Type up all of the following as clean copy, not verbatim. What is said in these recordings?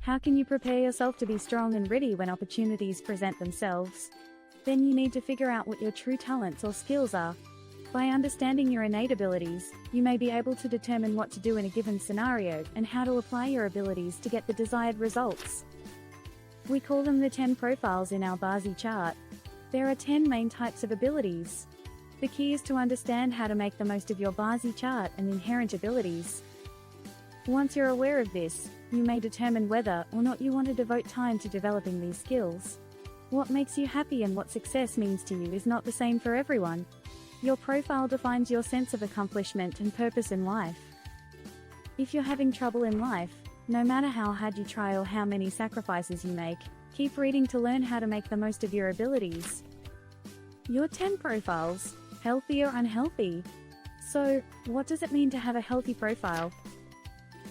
How can you prepare yourself to be strong and ready when opportunities present themselves? Then you need to figure out what your true talents or skills are. By understanding your innate abilities, you may be able to determine what to do in a given scenario and how to apply your abilities to get the desired results. We call them the 10 profiles in our Bazi chart. There are 10 main types of abilities. The key is to understand how to make the most of your Bazi chart and inherent abilities. Once you're aware of this, you may determine whether or not you want to devote time to developing these skills. What makes you happy and what success means to you is not the same for everyone. Your profile defines your sense of accomplishment and purpose in life. If you're having trouble in life, no matter how hard you try or how many sacrifices you make, keep reading to learn how to make the most of your abilities. Your 10 profiles, healthy or unhealthy. So, what does it mean to have a healthy profile?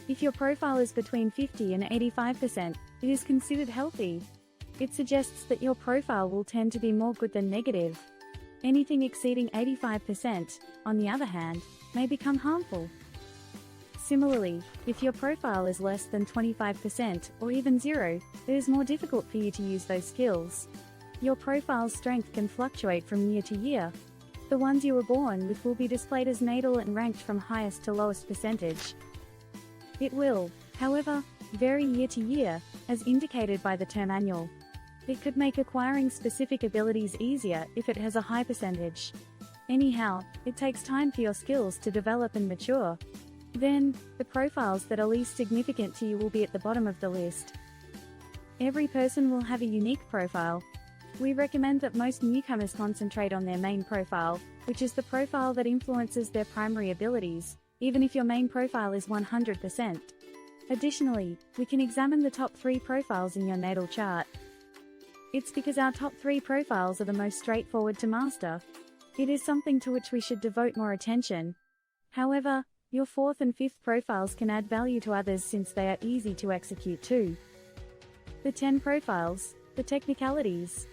If your profile is between 50 and 85%, it is considered healthy. It suggests that your profile will tend to be more good than negative. Anything exceeding 85%, on the other hand, may become harmful. Similarly, if your profile is less than 25% or even 0, it is more difficult for you to use those skills. Your profile's strength can fluctuate from year to year. The ones you were born with will be displayed as natal and ranked from highest to lowest percentage. It will, however, vary year to year, as indicated by the term annual. It could make acquiring specific abilities easier if it has a high percentage. Anyhow, it takes time for your skills to develop and mature. Then, the profiles that are least significant to you will be at the bottom of the list. Every person will have a unique profile. We recommend that most newcomers concentrate on their main profile, which is the profile that influences their primary abilities, even if your main profile is 100%. Additionally, we can examine the top 3 profiles in your natal chart. It's because our top 3 profiles are the most straightforward to master. It is something to which we should devote more attention. However, your 4th and 5th profiles can add value to others since they are easy to execute too. The 10 profiles, the technicalities.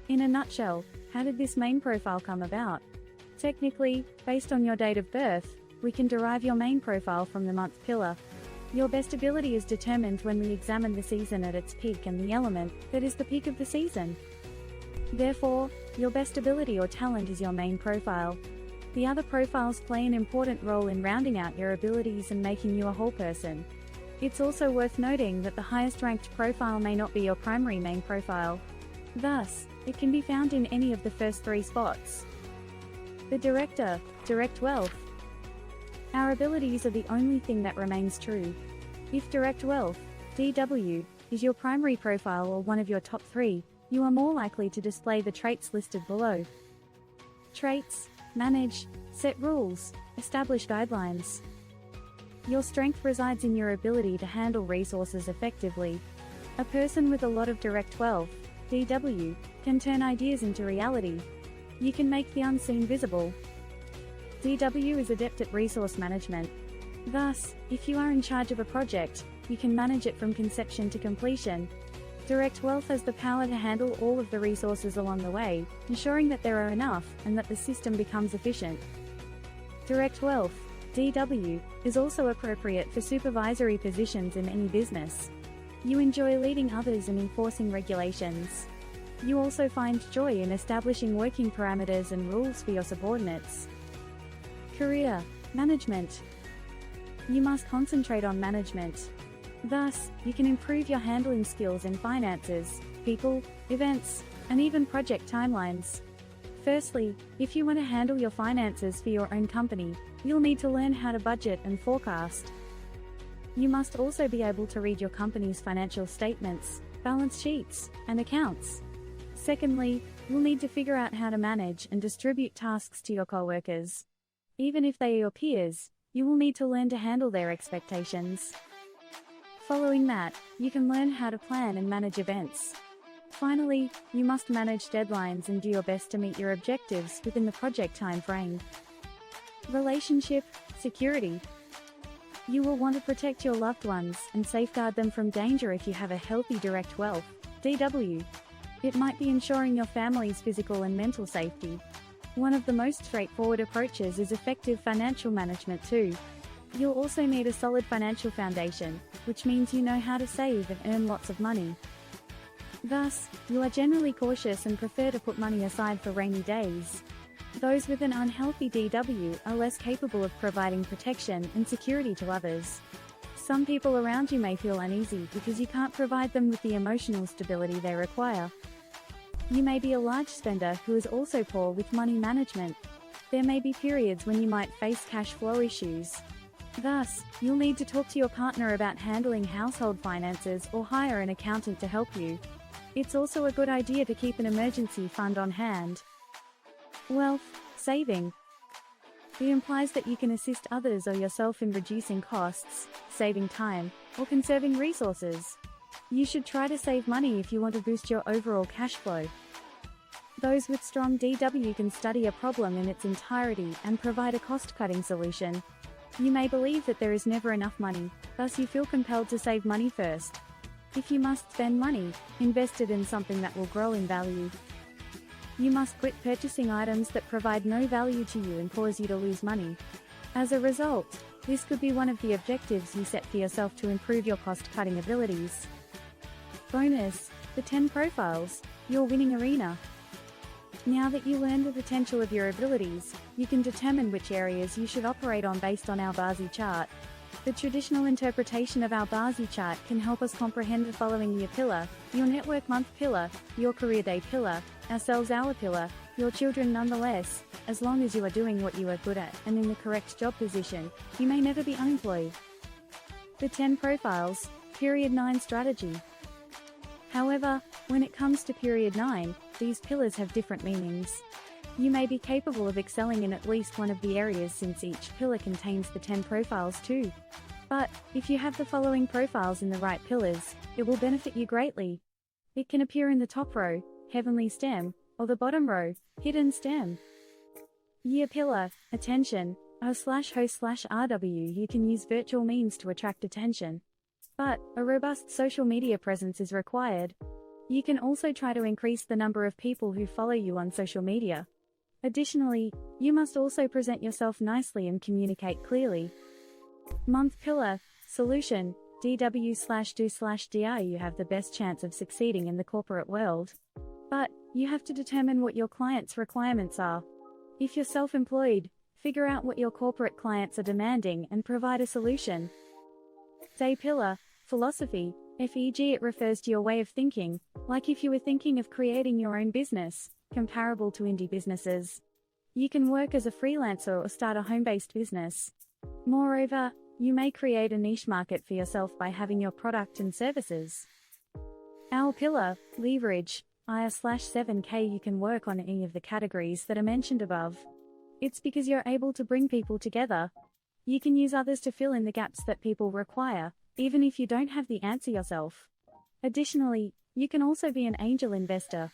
In a nutshell, how did this main profile come about? Technically, based on your date of birth, we can derive your main profile from the month pillar. Your best ability is determined when we examine the season at its peak and the element that is the peak of the season. Therefore, your best ability or talent is your main profile. The other profiles play an important role in rounding out your abilities and making you a whole person. It's also worth noting that the highest ranked profile may not be your primary main profile. Thus, it can be found in any of the first 3 spots. The director, direct wealth. Our abilities are the only thing that remains true. If direct wealth, DW, is your primary profile or one of your top 3, you are more likely to display the traits listed below. Traits: manage, set rules, establish guidelines. Your strength resides in your ability to handle resources effectively. A person with a lot of direct wealth, DW, can turn ideas into reality. You can make the unseen visible. DW is adept at resource management. Thus, if you are in charge of a project, you can manage it from conception to completion. Direct wealth has the power to handle all of the resources along the way, ensuring that there are enough and that the system becomes efficient. Direct wealth, DW, is also appropriate for supervisory positions in any business. You enjoy leading others and enforcing regulations. You also find joy in establishing working parameters and rules for your subordinates. Career, management. You must concentrate on management. Thus, you can improve your handling skills in finances, people, events, and even project timelines. Firstly, if you want to handle your finances for your own company, you'll need to learn how to budget and forecast. You must also be able to read your company's financial statements, balance sheets, and accounts. Secondly, you'll need to figure out how to manage and distribute tasks to your coworkers. Even if they are your peers, you will need to learn to handle their expectations. Following that, you can learn how to plan and manage events. Finally, you must manage deadlines and do your best to meet your objectives within the project time frame. Relationship, security. You will want to protect your loved ones and safeguard them from danger if you have a healthy direct wealth, DW. It might be ensuring your family's physical and mental safety. One of the most straightforward approaches is effective financial management too. You'll also need a solid financial foundation, which means you know how to save and earn lots of money. Thus, you are generally cautious and prefer to put money aside for rainy days. Those with an unhealthy DW are less capable of providing protection and security to others. Some people around you may feel uneasy because you can't provide them with the emotional stability they require. You may be a large spender who is also poor with money management. There may be periods when you might face cash flow issues. Thus, you'll need to talk to your partner about handling household finances or hire an accountant to help you. It's also a good idea to keep an emergency fund on hand. Wealth saving. It implies that you can assist others or yourself in reducing costs, saving time, or conserving resources. You should try to save money if you want to boost your overall cash flow. Those with strong DW can study a problem in its entirety and provide a cost-cutting solution. You may believe that there is never enough money, thus you feel compelled to save money first. If you must spend money, invest it in something that will grow in value. You must quit purchasing items that provide no value to you and cause you to lose money. As a result, this could be one of the objectives you set for yourself to improve your cost-cutting abilities. Bonus: the 10 profiles, your winning arena. Now that you learn the potential of your abilities, you can determine which areas you should operate on based on our Bazi chart. The traditional interpretation of our Bazi chart can help us comprehend the following year pillar, your network month pillar, your career day pillar, ourselves hour pillar, your children. Nonetheless, as long as you are doing what you are good at and in the correct job position, you may never be unemployed. The 10 profiles, period 9 strategy. However, when it comes to period 9, these pillars have different meanings. You may be capable of excelling in at least one of the areas since each pillar contains the 10 profiles too. But, if you have the following profiles in the right pillars, it will benefit you greatly. It can appear in the top row, heavenly stem, or the bottom row, hidden stem. Year pillar, attention, O/host/RW. You can use virtual means to attract attention. But, a robust social media presence is required. You can also try to increase the number of people who follow you on social media. Additionally, you must also present yourself nicely and communicate clearly. Month pillar, solution, DW/do/DR. You have the best chance of succeeding in the corporate world. But, you have to determine what your clients' requirements are. If you're self-employed, figure out what your corporate clients are demanding and provide a solution. Day pillar, philosophy, FEG. It refers to your way of thinking, like if you were thinking of creating your own business, comparable to indie businesses. You can work as a freelancer or start a home-based business. Moreover, you may create a niche market for yourself by having your product and services. Our pillar, leverage, IR/7K. You can work on any of the categories that are mentioned above. It's because you're able to bring people together. You can use others to fill in the gaps that people require, even if you don't have the answer yourself. Additionally, you can also be an angel investor.